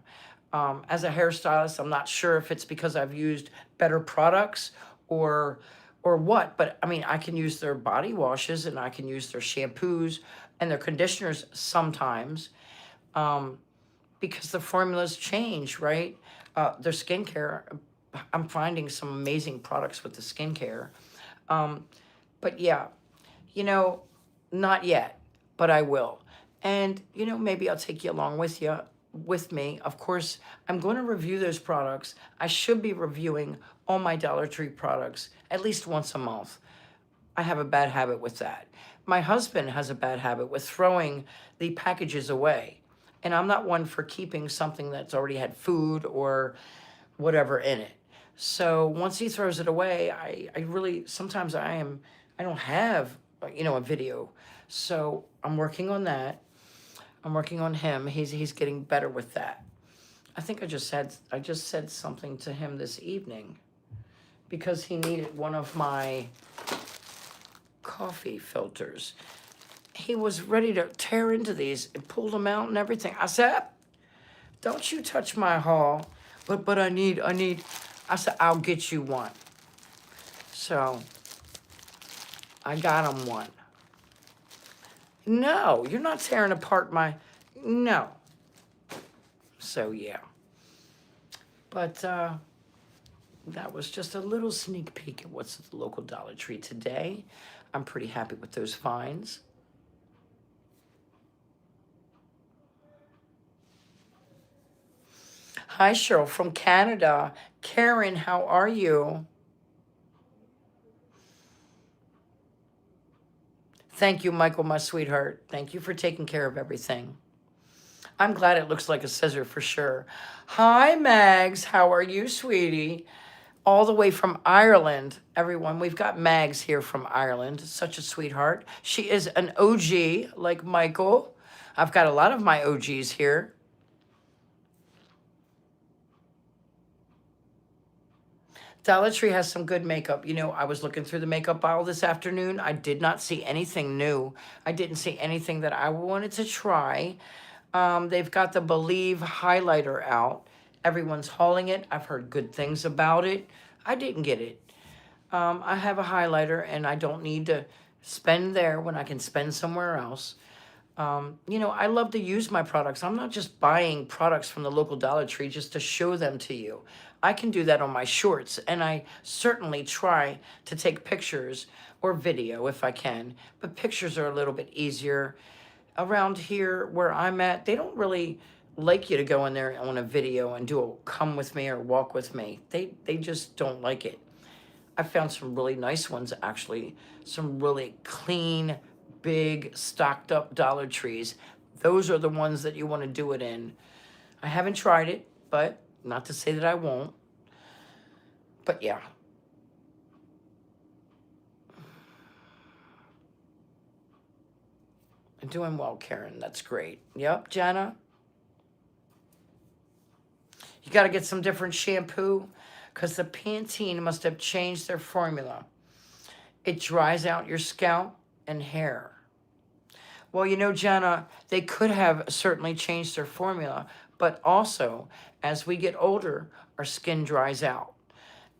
As a hairstylist, I'm not sure if it's because I've used better products or or what, but I mean, I can use their body washes and I can use their shampoos and their conditioners sometimes, um, because the formulas change, right? Their skincare, I'm finding some amazing products with the skincare. Um, but yeah, you know, not yet, but I will. And, maybe I'll take you along with me. Of course, I'm going to review those products. I should be reviewing all my Dollar Tree products at least once a month. I have a bad habit with that. My husband has a bad habit with throwing the packages away. And I'm not one for keeping something that's already had food or whatever in it. So once he throws it away, I really, sometimes I don't have, a video. So I'm working on that. I'm working on him. He's getting better with that. I just said something to him this evening because he needed one of my coffee filters. He was ready to tear into these and pull them out and everything. I said, "Don't you touch my haul." But I need. I said, "I'll get you one." So I got him one. No, you're not tearing apart my. No. So yeah. But that was just a little sneak peek at what's at the local Dollar Tree today. I'm pretty happy with those finds. Hi, Cheryl from Canada. Karen, how are you? Thank you, Michael, my sweetheart. Thank you for taking care of everything. I'm glad it looks like a scissor for sure. Hi, Mags. How are you, sweetie? All the way from Ireland, everyone. We've got Mags here from Ireland. Such a sweetheart. She is an OG like Michael. I've got a lot of my OGs here. Dollar Tree has some good makeup. I was looking through the makeup aisle this afternoon. I did not see anything new. I didn't see anything that I wanted to try. They've got the Believe highlighter out. Everyone's hauling it. I've heard good things about it. I didn't get it. I have a highlighter and I don't need to spend there when I can spend somewhere else. I love to use my products. I'm not just buying products from the local Dollar Tree just to show them to you. I can do that on my shorts, and I certainly try to take pictures or video if I can, but pictures are a little bit easier. Around here where I'm at, they don't really like you to go in there on a video and do a come with me or walk with me. They just don't like it. I found some really nice ones actually, some really clean, big, stocked up Dollar Trees. Those are the ones that you want to do it in. I haven't tried it, but not to say that I won't. But yeah. I'm doing well, Karen. That's great. Yep, Jana. You got to get some different shampoo because the Pantene must have changed their formula. It dries out your scalp and hair. Well, Jana, they could have certainly changed their formula, but also as we get older, our skin dries out.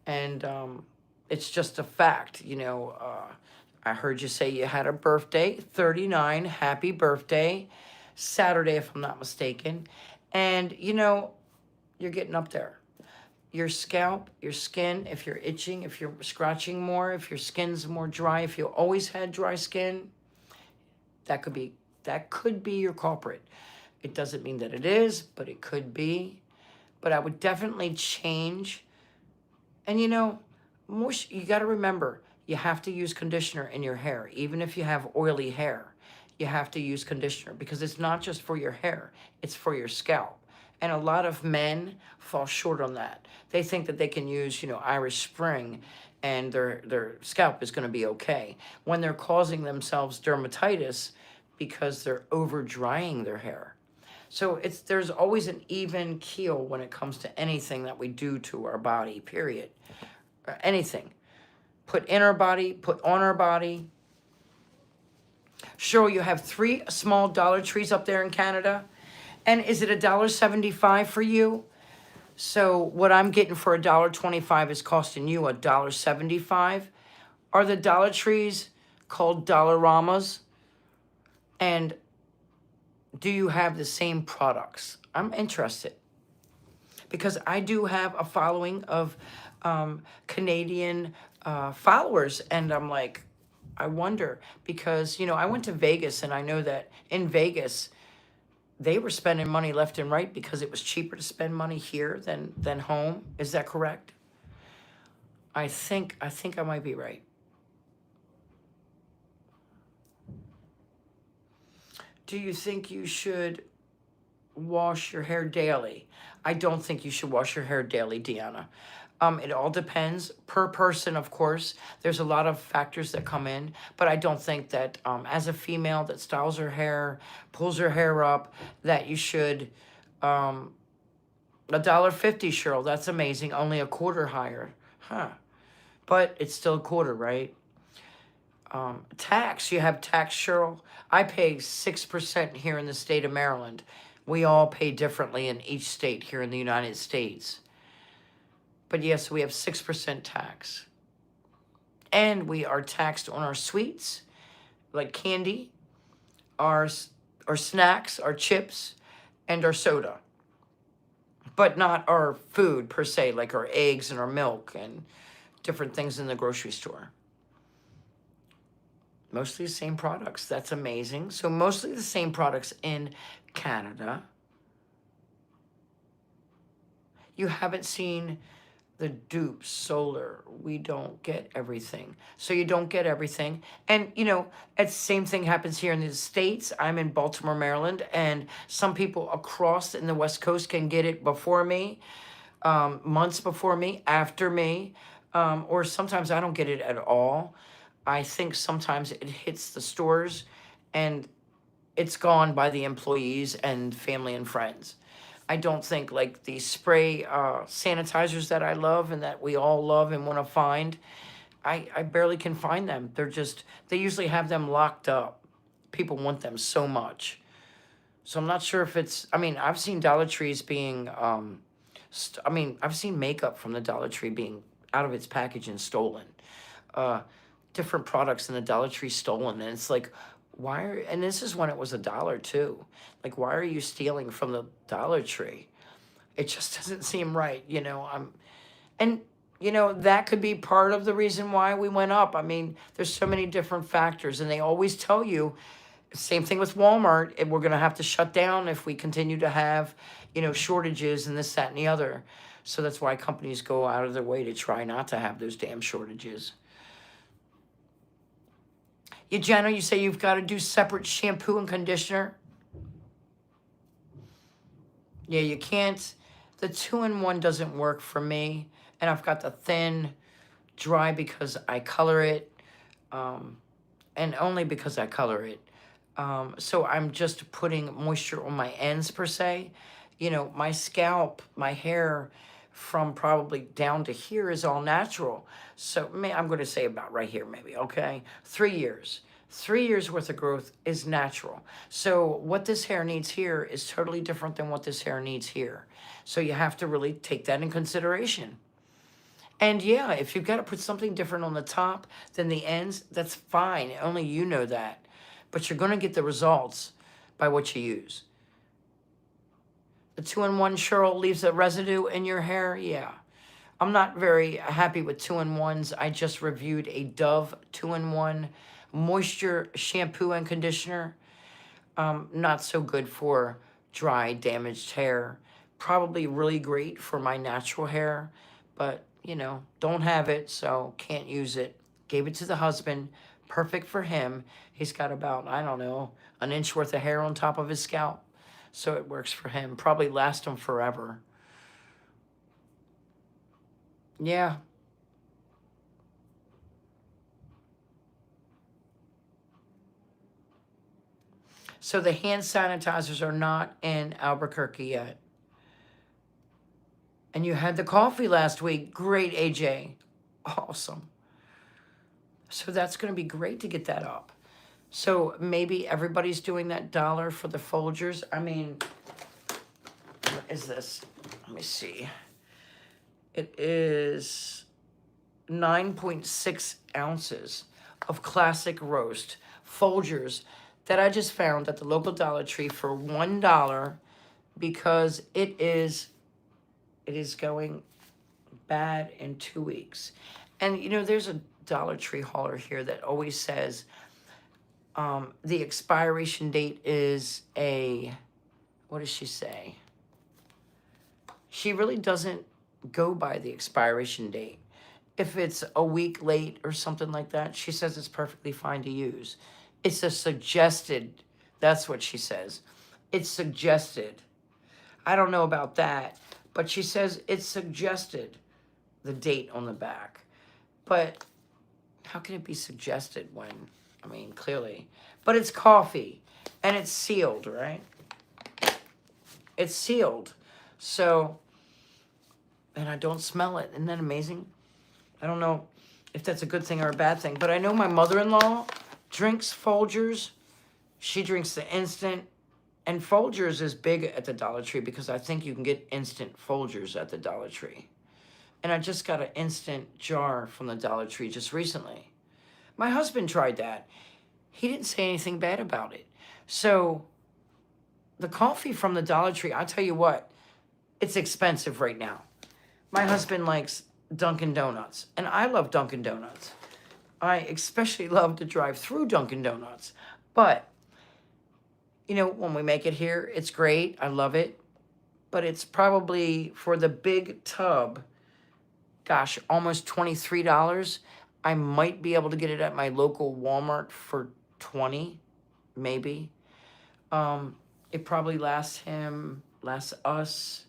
And it's just a fact. I heard you say you had a birthday, 39. Happy birthday. Saturday, if I'm not mistaken. And, you're getting up there. Your scalp, your skin, if you're itching, if you're scratching more, if your skin's more dry, if you always had dry skin, that could be your culprit. It doesn't mean that it is, but it could be. But I would definitely change. And you got to remember, you have to use conditioner in your hair. Even if you have oily hair, you have to use conditioner because it's not just for your hair, it's for your scalp. And a lot of men fall short on that. They think that they can use, Irish Spring and their scalp is going to be okay when they're causing themselves dermatitis because they're over drying their hair. So there's always an even keel when it comes to anything that we do to our body, period. Anything. Put in our body, put on our body. Cheryl, you have 3 small Dollar Trees up there in Canada. And is it $1.75 for you? So what I'm getting for $1.25 is costing you $1.75. Are the Dollar Trees called Dollaramas? And do you have the same products? I'm interested because I do have a following of Canadian followers, and I'm like, I wonder because I went to Vegas, and I know that in Vegas they were spending money left and right because it was cheaper to spend money here than home. Is that correct? I think I might be right. Do you think you should wash your hair daily? I don't think you should wash your hair daily, Deanna. It all depends per person, of course. There's a lot of factors that come in, but I don't think that as a female that styles her hair, pulls her hair up, that you should. $1.50, Cheryl. That's amazing. Only a quarter higher, huh? But it's still a quarter, right? Tax. You have tax, Cheryl. I pay 6% here in the state of Maryland. We all pay differently in each state here in the United States. But yes, we have 6% tax. And we are taxed on our sweets, like candy, our snacks, our chips, and our soda. But not our food per se, like our eggs and our milk and different things in the grocery store. Mostly the same products. That's amazing. So mostly the same products in Canada. You haven't seen the dupes, solar. We don't get everything. So you don't get everything. And, it's same thing happens here in the States. I'm in Baltimore, Maryland, and some people across in the West Coast can get it before me, months before me, after me, or sometimes I don't get it at all. I think sometimes it hits the stores and it's gone by the employees and family and friends. I don't think like the spray sanitizers that I love and that we all love and want to find, I barely can find them. They usually have them locked up. People want them so much. So I'm not sure if I've seen Dollar Trees being, I've seen makeup from the Dollar Tree being out of its package and stolen. Different products in the Dollar Tree stolen. And it's like, and this is when it was $1 too. Like, why are you stealing from the Dollar Tree? It just doesn't seem right, and that could be part of the reason why we went up. There's so many different factors, and they always tell you, same thing with Walmart, we're going to have to shut down if we continue to have, shortages and this, that, and the other. So that's why companies go out of their way to try not to have those damn shortages. Yeah, Jenna, you say you've got to do separate shampoo and conditioner. Yeah, you can't. The 2-in-1 doesn't work for me. And I've got the thin, dry because I color it. And only because I color it. So I'm just putting moisture on my ends per se. My scalp, my hair from probably down to here is all natural. So I'm going to say about right here maybe, okay? 3 years. 3 years worth of growth is natural. So what this hair needs here is totally different than what this hair needs here. So you have to really take that in consideration. And yeah, if you've got to put something different on the top than the ends, that's fine. Only you know that. But you're going to get the results by what you use. The 2-in-1, Cheryl, leaves a residue in your hair? Yeah. I'm not very happy with 2-in-1s. I just reviewed a Dove 2-in-1 moisture shampoo and conditioner. Not so good for dry, damaged hair. Probably really great for my natural hair. But, don't have it, so can't use it. Gave it to the husband. Perfect for him. He's got about, I don't know, an inch worth of hair on top of his scalp. So it works for him. Probably last him forever. Yeah. So the hand sanitizers are not in Albuquerque yet. And you had the coffee last week. Great, AJ. Awesome. So that's going to be great to get that up. So maybe everybody's doing that $1 for the Folgers. What is this? Let me see. It is 9.6 ounces of classic roast Folgers that I just found at the local Dollar Tree for $1 because it is going bad in 2 weeks. And there's a Dollar Tree hauler here that always says the expiration date is what does she say? She really doesn't go by the expiration date. If it's a week late or something like that, she says it's perfectly fine to use. It's a suggested, that's what she says. It's suggested. I don't know about that, but she says it's suggested, the date on the back. But how can it be suggested when, clearly. But it's coffee, and it's sealed, right? It's sealed. So, and I don't smell it. Isn't that amazing? I don't know if that's a good thing or a bad thing, but I know my mother-in-law drinks Folgers. She drinks the instant, and Folgers is big at the Dollar Tree because I think you can get instant Folgers at the Dollar Tree. And I just got an instant jar from the Dollar Tree just recently. My husband tried that. He didn't say anything bad about it. So the coffee from the Dollar Tree, I tell you what, it's expensive right now. My husband likes Dunkin' Donuts, and I love Dunkin' Donuts. I especially love to drive through Dunkin' Donuts. But, when we make it here, it's great. I love it. But it's probably, for the big tub, gosh, almost $23. I might be able to get it at my local Walmart for $20, maybe. It probably lasts us.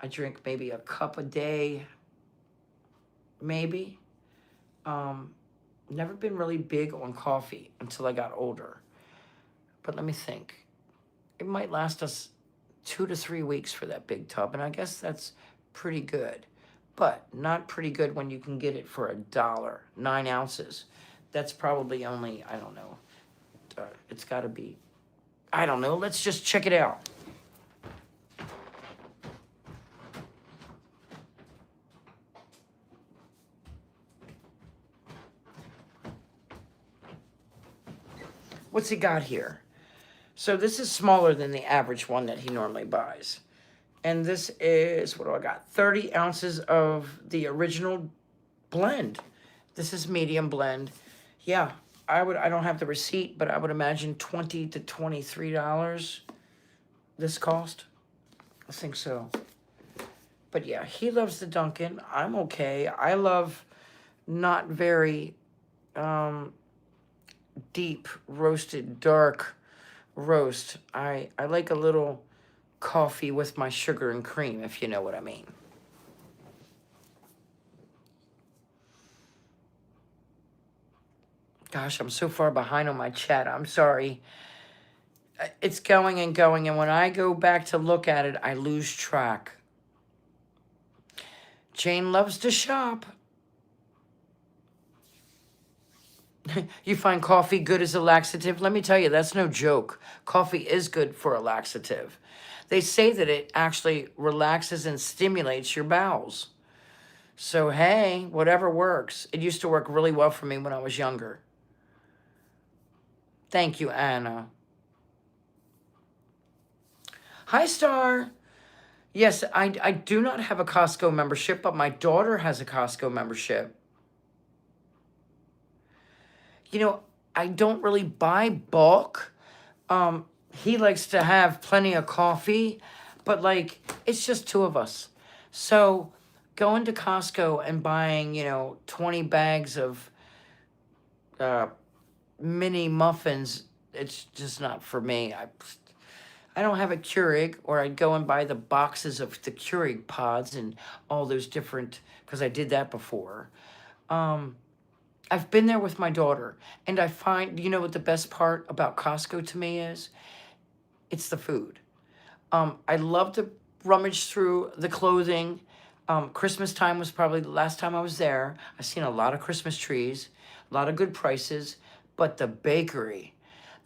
I drink maybe a cup a day, maybe. Never been really big on coffee until I got older. But let me think. It might last us 2 to 3 weeks for that big tub, and I guess that's pretty good. But not pretty good when you can get it for $1, 9 ounces. That's probably only, I don't know. It's got to be, I don't know. Let's just check it out. What's he got here? So this is smaller than the average one that he normally buys. And this is, what do I got? 30 ounces of the original blend. This is medium blend. Yeah, I don't have the receipt, but I would imagine $20 to $23 this cost. I think so. But yeah, he loves the Dunkin'. I'm okay. I love not very deep roasted, dark roast. I like a little coffee with my sugar and cream, if you know what I mean. Gosh, I'm so far behind on my chat. I'm sorry. It's going and going, and when I go back to look at it, I lose track. Jane loves to shop. You find coffee good as a laxative? Let me tell you, that's no joke. Coffee is good for a laxative. They say that it actually relaxes and stimulates your bowels. So, hey, whatever works. It used to work really well for me when I was younger. Thank you, Anna. Hi, Star. Yes, I do not have a Costco membership, but my daughter has a Costco membership. I don't really buy bulk. He likes to have plenty of coffee, but it's just 2 of us. So going to Costco and buying, 20 bags of mini muffins, it's just not for me. I don't have a Keurig, or I'd go and buy the boxes of the Keurig pods and all those different, because I did that before. I've been there with my daughter, and I find, what the best part about Costco to me is? It's the food. I love to rummage through the clothing. Christmas time was probably the last time I was there. I've seen a lot of Christmas trees, a lot of good prices, but the bakery,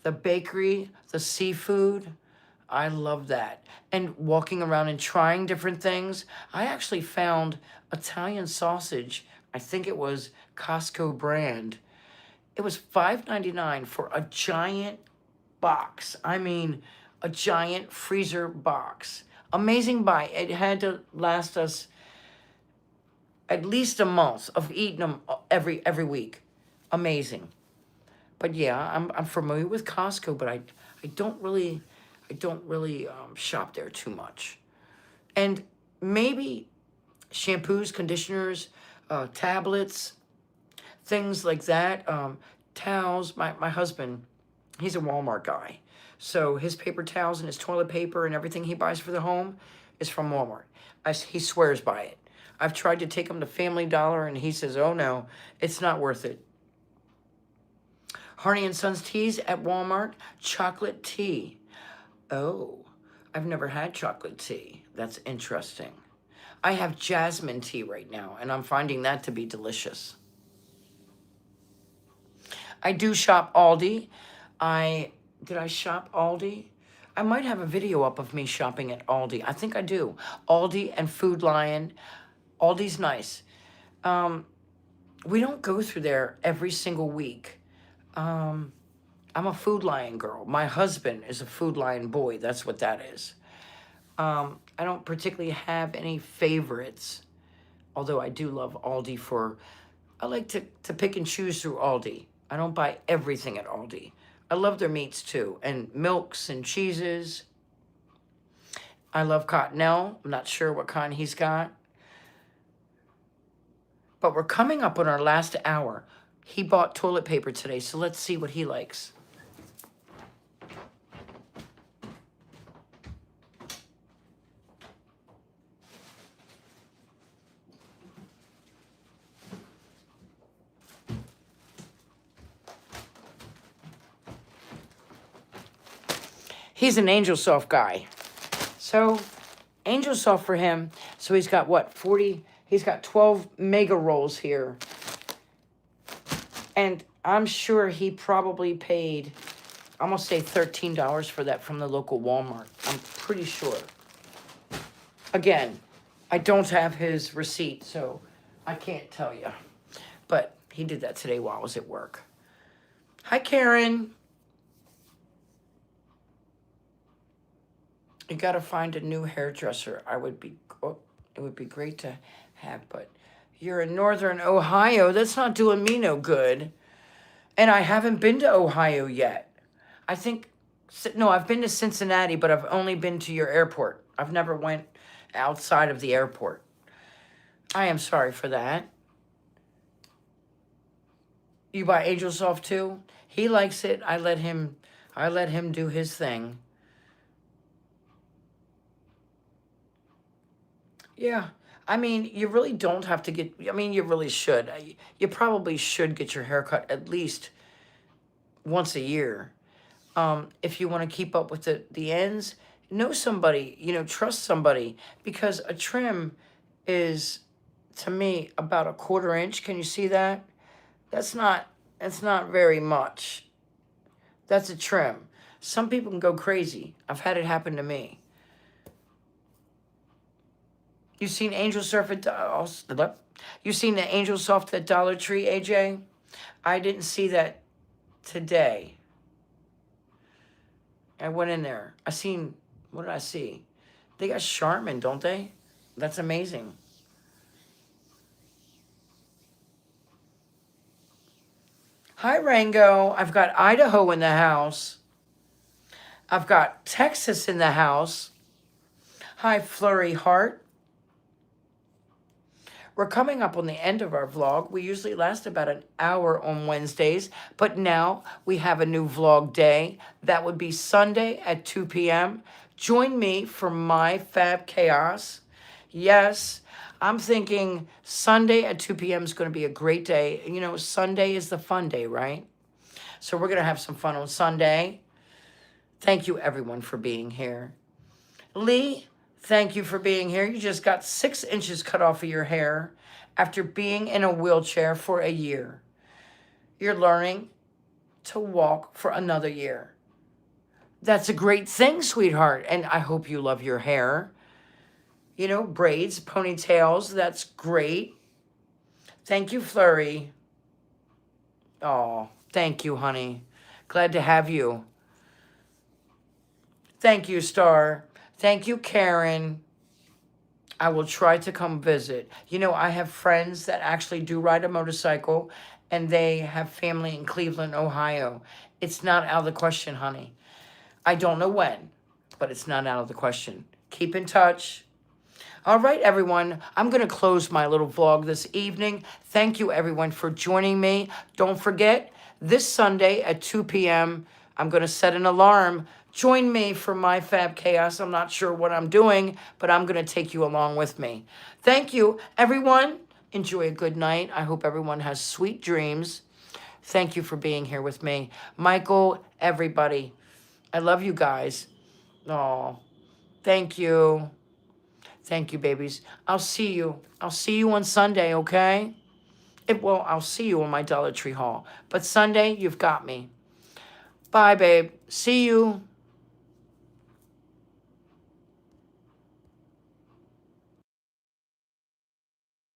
the seafood, I love that. And walking around and trying different things. I actually found Italian sausage. I think it was Costco brand. It was $5.99 for a giant box. I mean, a giant freezer box. Amazing buy. It had to last us at least a month of eating them every week. Amazing. But yeah, I'm familiar with Costco, but I don't really shop there too much. And maybe shampoos, conditioners, tablets, things like that. Towels. My husband, he's a Walmart guy, so his paper towels and his toilet paper and everything he buys for the home is from Walmart. He swears by it. I've tried to take him to Family Dollar, and he says, "Oh no, it's not worth it." Harney and Sons teas at Walmart, chocolate tea. Oh, I've never had chocolate tea. That's interesting. I have jasmine tea right now, and I'm finding that to be delicious. I do shop Aldi. Did I shop Aldi? I might have a video up of me shopping at Aldi. I think I do. Aldi and Food Lion. Aldi's nice. We don't go through there every single week. I'm a Food Lion girl. My husband is a Food Lion boy. That's what that is. I don't particularly have any favorites, although I do love Aldi I like to pick and choose through Aldi. I don't buy everything at Aldi. I love their meats too, and milks and cheeses. I love Cottonelle. I'm not sure what kind he's got. But we're coming up on our last hour. He bought toilet paper today, so let's see what he likes. He's an Angel Soft guy. So, Angel Soft for him. So he's got what, 40? He's got 12 mega rolls here. And I'm sure he probably paid, I'm going to say $13 for that from the local Walmart. I'm pretty sure. Again, I don't have his receipt, so I can't tell you. But he did that today while I was at work. Hi, Karen. You got to find a new hairdresser. It would be great to have, but you're in Northern Ohio. That's not doing me no good. And I haven't been to Ohio yet. No, I've been to Cincinnati, but I've only been to your airport. I've never went outside of the airport. I am sorry for that. You buy Angel Soft too? He likes it. I let him do his thing. Yeah. I mean, you really don't have to you really should. You probably should get your hair cut at least once a year. If you want to keep up with the ends, know somebody, trust somebody, because a trim is, to me, about a 1/4 inch. Can you see that? That's not very much. That's a trim. Some people can go crazy. I've had it happen to me. You've seen Angel Soft you seen the Angel Soft at Dollar Tree, AJ? I didn't see that today. I went in there. What did I see? They got Charmin, don't they? That's amazing. Hi, Rango. I've got Idaho in the house. I've got Texas in the house. Hi, Flurry Heart. We're coming up on the end of our vlog. We usually last about an hour on Wednesdays, but now we have a new vlog day. That would be Sunday at 2 p.m. Join me for my Fab Chaos. Yes, I'm thinking Sunday at 2 p.m. is going to be a great day. Sunday is the fun day, right? So we're going to have some fun on Sunday. Thank you, everyone, for being here. Lee, thank you for being here. You just got 6 inches cut off of your hair after being in a wheelchair for a year. You're learning to walk for another year. That's a great thing, sweetheart. And I hope you love your hair. You know, braids, ponytails, that's great. Thank you, Flurry. Oh, thank you, honey. Glad to have you. Thank you, Star. Thank you, Karen. I will try to come visit. You know, I have friends that actually do ride a motorcycle and they have family in Cleveland, Ohio. It's not out of the question, honey. I don't know when, but it's not out of the question. Keep in touch. All right, everyone. I'm going to close my little vlog this evening. Thank you, everyone, for joining me. Don't forget, this Sunday at 2 p.m., I'm going to set an alarm. Join me for my Fab Chaos. I'm not sure what I'm doing, but I'm going to take you along with me. Thank you, everyone. Enjoy a good night. I hope everyone has sweet dreams. Thank you for being here with me. Michael, everybody, I love you guys. Oh, thank you. Thank you, babies. I'll see you. I'll see you on Sunday, okay? Well, I'll see you in my Dollar Tree haul. But Sunday, you've got me. Bye, babe. See you.